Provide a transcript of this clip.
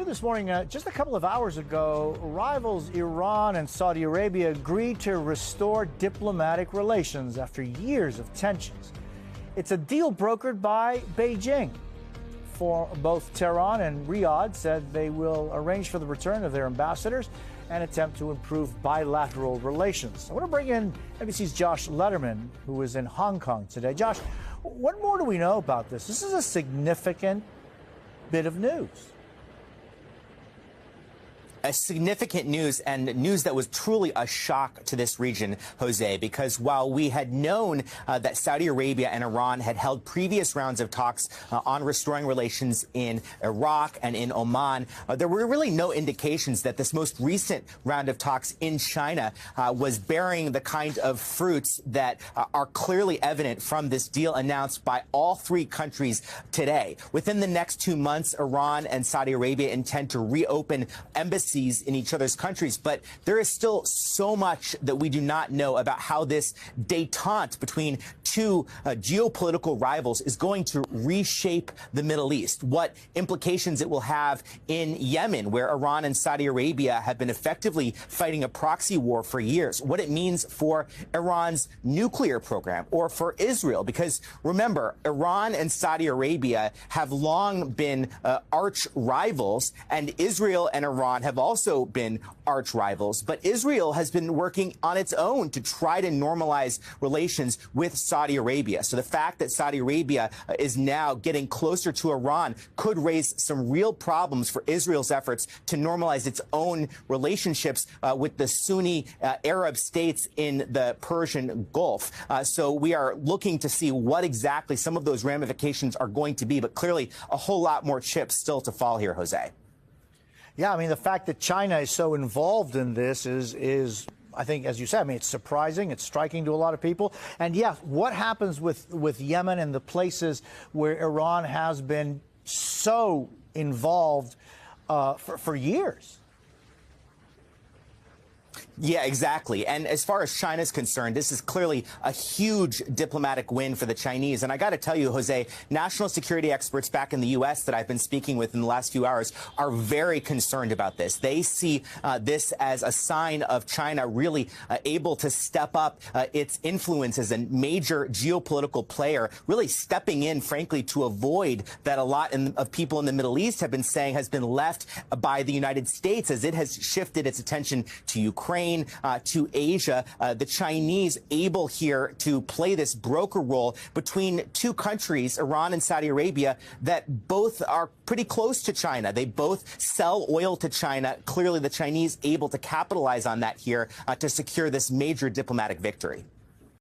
Here this morning, just a couple of hours ago, rivals Iran and Saudi Arabia agreed to restore diplomatic relations after years of tensions. It's a deal brokered by Beijing. For both Tehran and Riyadh said they will arrange for the return of their ambassadors and attempt to improve bilateral relations. I want to bring in NBC's Josh Letterman, who is in Hong Kong today. Josh, what more do we know about this? This is a significant bit of news. A significant news, and news that was truly a shock to this region, Jose, because while we had known that Saudi Arabia and Iran had held previous rounds of talks on restoring relations in Iraq and in Oman, there were really no indications that this most recent round of talks in China was bearing the kind of fruits that are clearly evident from this deal announced by all three countries today. Within the next 2 months, Iran and Saudi Arabia intend to reopen embassies in each other's countries, but there is still so much that we do not know about how this détente between two geopolitical rivals is going to reshape the Middle East, what implications it will have in Yemen, where Iran and Saudi Arabia have been effectively fighting a proxy war for years, what it means for Iran's nuclear program, or for Israel, because remember, Iran and Saudi Arabia have long been arch rivals, and Israel and Iran have also been arch rivals, but Israel has been working on its own to try to normalize relations with Saudi Arabia. So the fact that Saudi Arabia is now getting closer to Iran could raise some real problems for Israel's efforts to normalize its own relationships with the Sunni Arab states in the Persian Gulf. So we are looking to see what exactly some of those ramifications are going to be, but clearly a whole lot more chips still to fall here, Jose. Yeah, I mean, the fact that China is so involved in this is I think, as you said, I mean, it's surprising, it's striking to a lot of people. And yeah, what happens with Yemen and the places where Iran has been so involved for years? Yeah, exactly. And as far as China's concerned, this is clearly a huge diplomatic win for the Chinese. And I got to tell you, Jose, national security experts back in the U.S. that I've been speaking with in the last few hours are very concerned about this. They see this as a sign of China really able to step up its influence as a major geopolitical player, really stepping in, frankly, to avoid that a lot of people in the Middle East have been saying has been left by the United States as it has shifted its attention to Ukraine, to Asia. The Chinese able here to play this broker role between two countries, Iran and Saudi Arabia, that both are pretty close to China. They both sell oil to China. Clearly, the Chinese able to capitalize on that here to secure this major diplomatic victory.